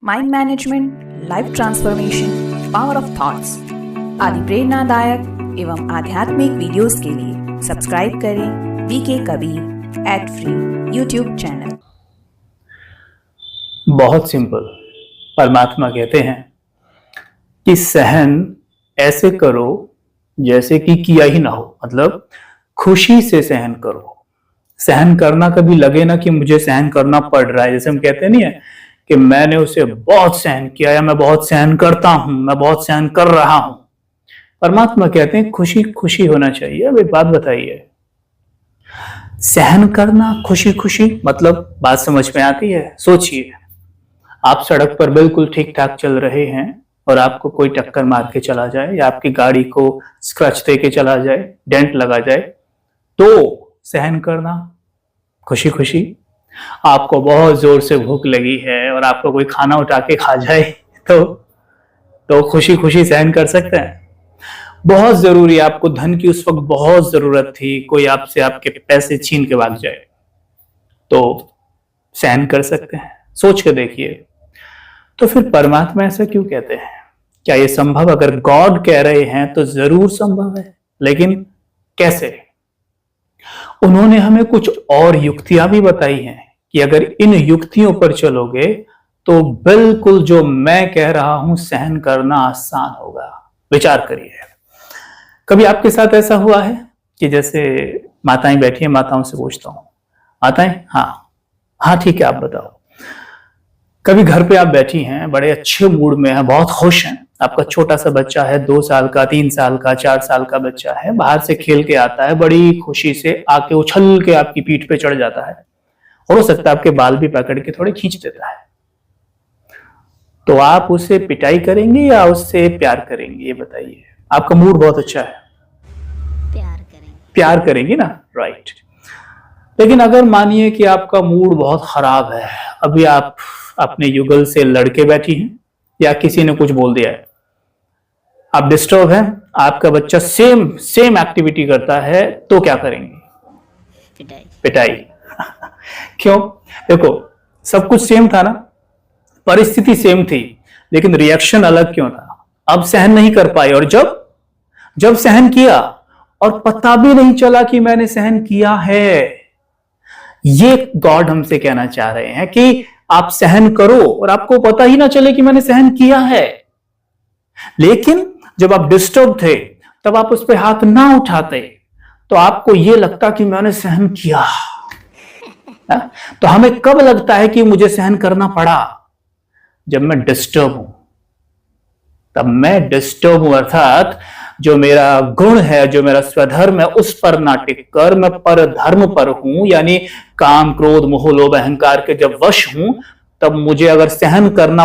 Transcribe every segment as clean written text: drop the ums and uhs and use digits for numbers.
Mind management, life transformation, power of thoughts आदि प्रेरणादायक एवं आध्यात्मिक वीडियोस के लिए सब्सक्राइब करें VK Kabir @free YouTube channel. बहुत सिंपल। परमात्मा कहते हैं कि सहन ऐसे करो जैसे कि किया ही ना हो, मतलब खुशी से सहन करो। सहन करना कभी लगे ना कि मुझे सहन करना पड़ रहा है। जैसे हम कहते नहीं है कि मैंने उसे बहुत सहन किया या मैं बहुत सहन करता हूं, मैं बहुत सहन कर रहा हूं। परमात्मा कहते हैं खुशी खुशी होना चाहिए। अब एक बात बताइए, सहन करना खुशी खुशी मतलब बात समझ में आती है? सोचिए, आप सड़क पर बिल्कुल ठीक ठाक चल रहे हैं और आपको कोई टक्कर मार के चला जाए या आपकी गाड़ी को स्क्रैच दे के चला जाए, डेंट लगा जाए, तो सहन करना खुशी खुशी। आपको बहुत जोर से भूख लगी है और आपको कोई खाना उठा के खा जाए तो खुशी खुशी सहन कर सकते हैं। बहुत जरूरी, आपको धन की उस वक्त बहुत जरूरत थी, कोई आपसे आपके पैसे छीन के भाग जाए तो सहन कर सकते हैं। सोच के देखिए। तो फिर परमात्मा ऐसा क्यों कहते हैं? क्या ये संभव? अगर गॉड कह रहे हैं तो जरूर संभव है, लेकिन कैसे? उन्होंने हमें कुछ और युक्तियां भी बताई हैं कि अगर इन युक्तियों पर चलोगे तो बिल्कुल जो मैं कह रहा हूं सहन करना आसान होगा। विचार करिए, कभी आपके साथ ऐसा हुआ है कि जैसे माताएं बैठी हैं, माताओं से पूछता हूं, माताएं? हाँ ठीक है, आप बताओ। कभी घर पे आप बैठी हैं, बड़े अच्छे मूड में हैं, बहुत खुश हैं, आपका छोटा सा बच्चा है, 2 साल का, 3 साल का, 4 साल का बच्चा है, बाहर से खेल के आता है, बड़ी खुशी से आके उछल के आपकी पीठ पे चढ़ जाता है और हो सकता है आपके बाल भी पकड़ के थोड़े खींच देता है। तो आप उसे पिटाई करेंगे या उससे प्यार करेंगे? ये बताइए। आपका मूड बहुत अच्छा है, प्यार करेंगे ना, राइट। लेकिन अगर मानिए कि आपका मूड बहुत खराब है, अभी आप अपने युगल से लड़के बैठी हैं या किसी ने कुछ बोल दिया है, आप डिस्टर्ब हैं, आपका बच्चा सेम एक्टिविटी करता है, तो क्या करेंगे? पिटाई। क्यों? देखो, सब कुछ सेम था ना, परिस्थिति सेम थी, लेकिन रिएक्शन अलग क्यों था? अब सहन नहीं कर पाए और जब सहन किया और पता भी नहीं चला कि मैंने सहन किया है। ये गॉड हमसे कहना चाह रहे हैं कि आप सहन करो और आपको पता ही ना चले कि मैंने सहन किया है। लेकिन जब आप डिस्टर्ब थे तब आप उस पर हाथ ना उठाते तो आपको यह लगता कि मैंने सहन किया। तो हमें कब लगता है कि मुझे सहन करना पड़ा? जब मैं डिस्टर्ब हूं, तब मैं डिस्टर्ब हूं, अर्थात जो मेरा गुण है, जो मेरा स्वधर्म है, उस पर ना टिक कर मैं पर धर्म पर हूं, यानी काम क्रोध मोह लोभ अहंकार के जब वश हूं, तब मुझे अगर सहन करना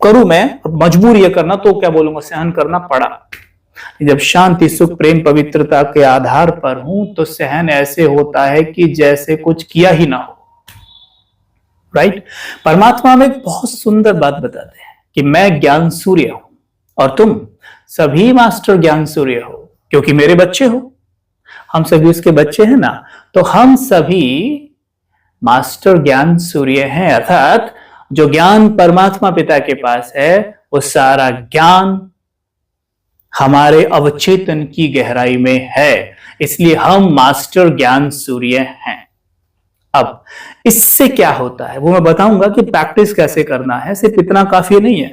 करूं, मैं मजबूर ये करना, तो क्या बोलूंगा? सहन करना पड़ा। जब शांति सुख प्रेम पवित्रता के आधार पर हूं तो सहन ऐसे होता है कि जैसे कुछ किया ही ना हो, राइट। परमात्मा में एक बहुत सुंदर बात बताते हैं कि मैं ज्ञान सूर्य हूं और तुम सभी मास्टर ज्ञान सूर्य हो, क्योंकि मेरे बच्चे हो, हम सभी उसके बच्चे हैं ना, तो हम सभी मास्टर ज्ञान सूर्य हैं। अर्थात जो ज्ञान परमात्मा पिता के पास है वो सारा ज्ञान हमारे अवचेतन की गहराई में है, इसलिए हम मास्टर ज्ञान सूर्य हैं। अब इससे क्या होता है वो मैं बताऊंगा कि प्रैक्टिस कैसे करना है। सिर्फ इतना काफी नहीं है,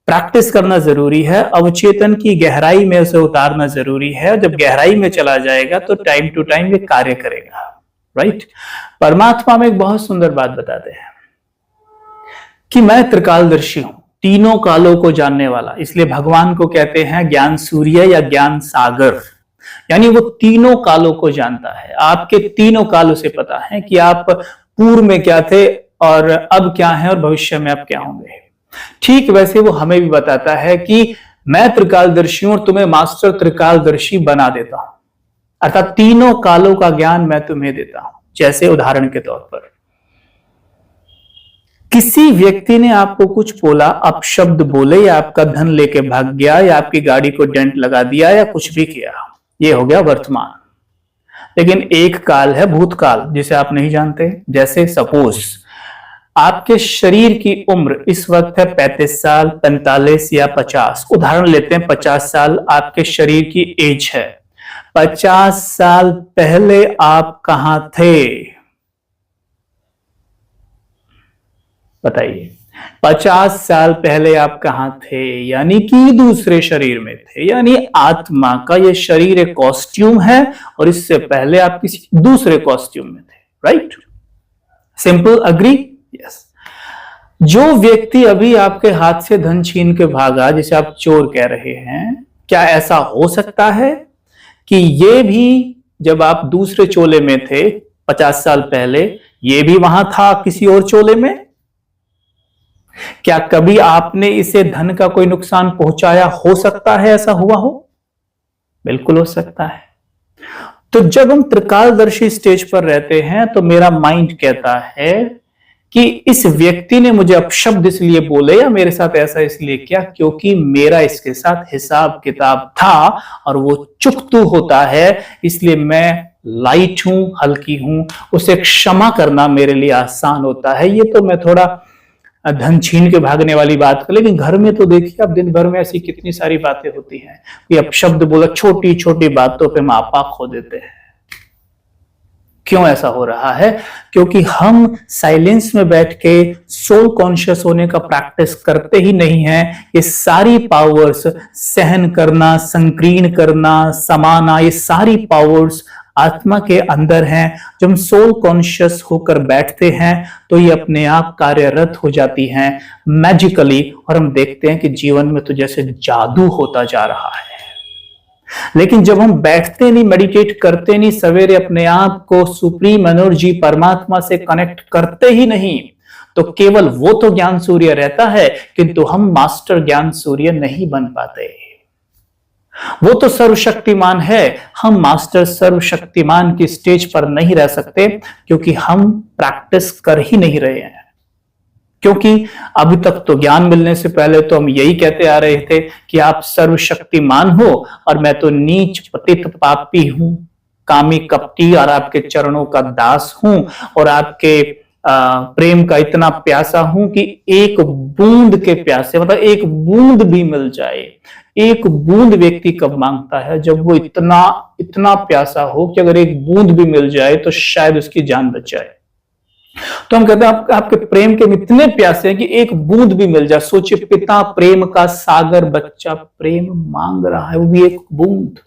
प्रैक्टिस करना जरूरी है, अवचेतन की गहराई में उसे उतारना जरूरी है। जब गहराई में चला जाएगा तो टाइम टू टाइम ये कार्य करेगा, राइट। परमात्मा में एक बहुत सुंदर बात बताते हैं कि मैं त्रिकालदर्शी हूं, तीनों कालों को जानने वाला, इसलिए भगवान को कहते हैं ज्ञान सूर्य या ज्ञान सागर, यानी वो तीनों कालों को जानता है। आपके तीनों काल उसे पता है कि आप पूर्व में क्या थे और अब क्या है और भविष्य में अब क्या होंगे। ठीक वैसे वो हमें भी बताता है कि मैं त्रिकालदर्शी हूं और तुम्हें मास्टर त्रिकालदर्शी बना देता हूं, अर्थात तीनों कालों का ज्ञान मैं तुम्हें देता हूं। जैसे उदाहरण के तौर पर किसी व्यक्ति ने आपको कुछ बोला, अपशब्द बोले, या आपका धन लेके भाग गया, या आपकी गाड़ी को डेंट लगा दिया, या कुछ भी किया, ये हो गया वर्तमान। लेकिन एक काल है भूतकाल जिसे आप नहीं जानते। जैसे सपोज आपके शरीर की उम्र इस वक्त है 35 साल, 45 या 50। उदाहरण लेते हैं 50 साल आपके शरीर की एज है। 50 साल पहले आप कहां थे? बताइए, 50 साल पहले आप कहां थे? यानी कि दूसरे शरीर में थे। यानी आत्मा का ये शरीर एक कॉस्ट्यूम है और इससे पहले आप किसी दूसरे कॉस्ट्यूम में थे। राइट? Simple, agree? यस। जो व्यक्ति अभी आपके हाथ से धन छीन के भागा, जिसे आप चोर कह रहे हैं, क्या ऐसा हो सकता है कि ये भी जब आप दूसरे चोले में थे 50 साल पहले, ये भी वहां था किसी और चोले में? क्या कभी आपने इसे धन का कोई नुकसान पहुंचाया? हो सकता है ऐसा हुआ हो, बिल्कुल हो सकता है। तो जब हम त्रिकालदर्शी स्टेज पर रहते हैं तो मेरा माइंड कहता है कि इस व्यक्ति ने मुझे अपशब्द इसलिए बोले या मेरे साथ ऐसा इसलिए किया क्योंकि मेरा इसके साथ हिसाब किताब था और वो चुकतू होता है, इसलिए मैं लाइट हूं, हल्की हूं, उसे क्षमा करना मेरे लिए आसान होता है। ये तो मैं थोड़ा धन छीन के भागने वाली बात कर, लेकिन घर में तो देखिए आप दिन भर में ऐसी कितनी सारी बातें होती हैं। ये अपशब्द बोला, छोटी छोटी बातों पे माँ बाप खो देते हैं। क्यों ऐसा हो रहा है? क्योंकि हम साइलेंस में बैठ के सोल कॉन्शियस होने का प्रैक्टिस करते ही नहीं है। ये सारी पावर्स, सहन करना, संकीर्ण करना, समाना, ये सारी पावर्स आत्मा के अंदर हैं। जब हम सोल कॉन्शियस होकर बैठते हैं तो ये अपने आप कार्यरत हो जाती हैं मैजिकली, और हम देखते हैं कि जीवन में तो जैसे जादू होता जा रहा है। लेकिन जब हम बैठते नहीं, मेडिटेट करते नहीं, सवेरे अपने आप को सुप्रीम एनर्जी परमात्मा से कनेक्ट करते ही नहीं, तो केवल वो तो ज्ञान सूर्य रहता है, किंतु हम मास्टर ज्ञान सूर्य नहीं बन पाते। वो तो सर्वशक्तिमान है, हम मास्टर सर्वशक्तिमान की स्टेज पर नहीं रह सकते क्योंकि हम प्रैक्टिस कर ही नहीं रहे हैं। क्योंकि अभी तक तो ज्ञान मिलने से पहले तो हम यही कहते आ रहे थे कि आप सर्वशक्तिमान हो और मैं तो नीच पतित पापी हूं, कामी कपटी और आपके चरणों का दास हूं और आपके प्रेम का इतना प्यासा हूं कि एक बूंद के प्यासे, मतलब एक बूंद भी मिल जाए। एक बूंद व्यक्ति कब मांगता है? जब वो इतना इतना प्यासा हो कि अगर एक बूंद भी मिल जाए तो शायद उसकी जान बच जाए। तो हम कहते हैं आपके प्रेम के इतने प्यासे हैं कि एक बूंद भी मिल जाए। सोचिए, पिता प्रेम का सागर, बच्चा प्रेम मांग रहा है, वो भी एक बूंद।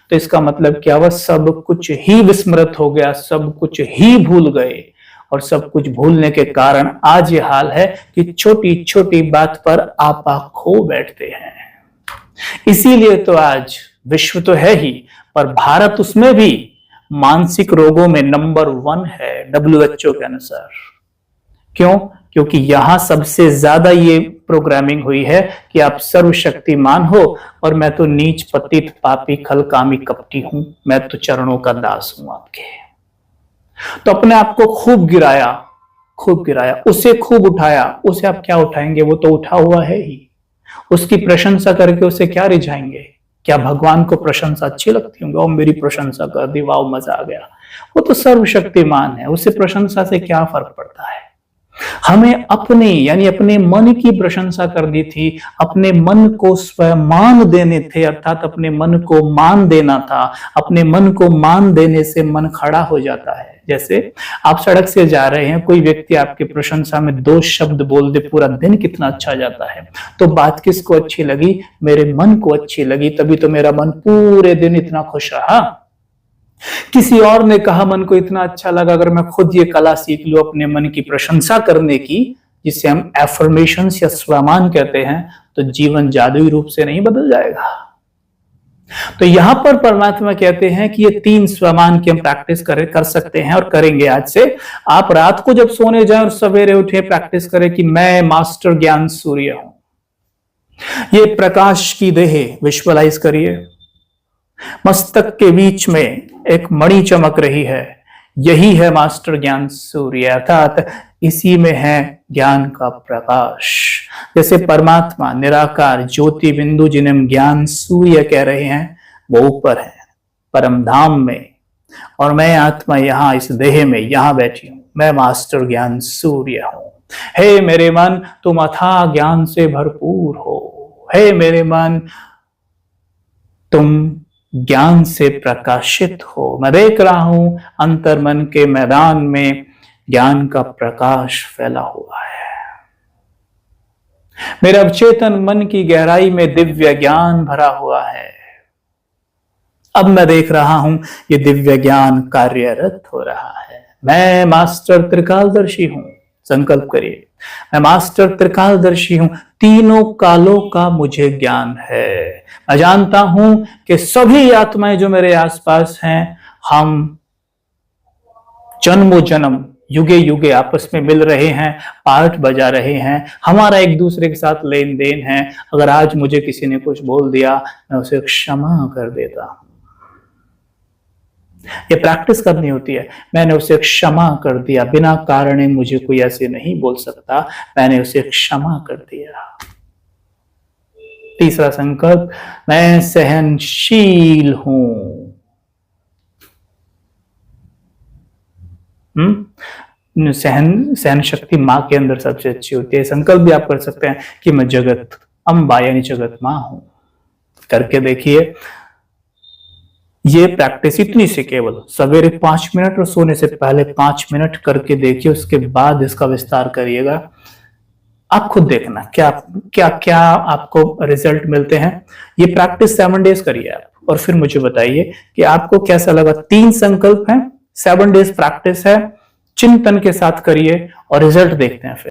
तो इसका मतलब क्या हुआ? सब कुछ ही विस्मृत हो गया, सब कुछ ही भूल गए, और सब कुछ भूलने के कारण आज ये हाल है कि छोटी छोटी बात पर आपा खो बैठते हैं। इसीलिए तो आज विश्व तो है ही, पर भारत उसमें भी मानसिक रोगों में नंबर 1 है WHO के अनुसार। क्यों? क्योंकि यहां सबसे ज्यादा ये प्रोग्रामिंग हुई है कि आप सर्वशक्तिमान हो और मैं तो नीच पतित पापी खल कामी कपटी हूं, मैं तो चरणों का दास हूं आपके। तो अपने आप को खूब गिराया, उसे खूब उठाया। उसे आप क्या उठाएंगे? वो तो उठा हुआ है ही। उसकी प्रशंसा करके उसे क्या रिझाएंगे? क्या भगवान को प्रशंसा अच्छी लगती होंगी? ओ मेरी प्रशंसा कर दी, वाह मजा आ गया। वो तो सर्वशक्तिमान है, उसे प्रशंसा से क्या फर्क पड़ता है? हमें अपने यानी अपने मन की प्रशंसा करनी थी, अपने मन को स्वमान देने थे, अर्थात अपने मन को मान देना था। अपने मन को मान देने से मन खड़ा हो जाता है। जैसे आप सड़क से जा रहे हैं, कोई व्यक्ति आपकी प्रशंसा में 2 शब्द बोल दे, पूरा दिन कितना अच्छा जाता है। तो बात किसको अच्छी लगी? मेरे मन को अच्छी लगी, तभी तो मेरा मन पूरे दिन इतना खुश रहा। किसी और ने कहा, मन को इतना अच्छा लगा। अगर मैं खुद ये कला सीख लूं अपने मन की प्रशंसा करने की, जिसे हम एफर्मेशंस या स्वमान कहते हैं, तो जीवन जादुई रूप से नहीं बदल जाएगा। तो यहां पर परमात्मा कहते हैं कि ये 3 स्वमान की हम प्रैक्टिस कर सकते हैं और करेंगे आज से। आप रात को जब सोने जाए और सवेरे उठे, प्रैक्टिस करें कि मैं मास्टर ज्ञान सूर्य हूं। ये प्रकाश की देह विजुअलाइज करिए। मस्तक के बीच में एक मणि चमक रही है, यही है मास्टर ज्ञान सूर्य, अर्थात इसी में है ज्ञान का प्रकाश। जैसे परमात्मा निराकार ज्योति बिंदु, जिन्हें हम ज्ञान सूर्य कह रहे हैं, वो ऊपर है परम धाम में, और मैं आत्मा यहां इस देह में यहां बैठी हूं। मैं मास्टर ज्ञान सूर्य हूं। हे मेरे मन, तुम अथाह ज्ञान से भरपूर हो। हे मेरे मन, तुम ज्ञान से प्रकाशित हो। मैं देख रहा हूं अंतर मन के मैदान में ज्ञान का प्रकाश फैला हुआ है। मेरे अवचेतन मन की गहराई में दिव्य ज्ञान भरा हुआ है। अब मैं देख रहा हूं ये दिव्य ज्ञान कार्यरत हो रहा है। मैं मास्टर त्रिकालदर्शी हूं। संकल्प करिए, मैं मास्टर त्रिकालदर्शी हूं। तीनों कालों का मुझे ज्ञान है। मैं जानता हूं कि सभी आत्माएं जो मेरे आसपास हैं, हम जन्मों जन्म युगे युगे आपस में मिल रहे हैं, पार्ट बजा रहे हैं, हमारा एक दूसरे के साथ लेन देन है। अगर आज मुझे किसी ने कुछ बोल दिया, मैं उसे क्षमा कर देता हूं। ये प्रैक्टिस करनी होती है। मैंने उसे क्षमा कर दिया, बिना कारण मुझे कोई ऐसे नहीं बोल सकता, मैंने उसे क्षमा कर दिया। तीसरा संकल्प, मैं सहनशील हूं। सहन शक्ति माँ के अंदर सबसे अच्छी होती है। संकल्प भी आप कर सकते हैं कि मैं जगत अम्बा यानी जगत माँ हूं। करके देखिए, ये प्रैक्टिस इतनी सी केवल सवेरे 5 मिनट और सोने से पहले 5 मिनट करके देखिए, उसके बाद इसका विस्तार करिएगा। आप खुद देखना क्या क्या क्या आपको रिजल्ट मिलते हैं। ये प्रैक्टिस 7 डेज करिए आप, और फिर मुझे बताइए कि आपको कैसा लगा। 3 संकल्प हैं, 7 डेज प्रैक्टिस है, चिंतन के साथ करिए और रिजल्ट देखते हैं फिर।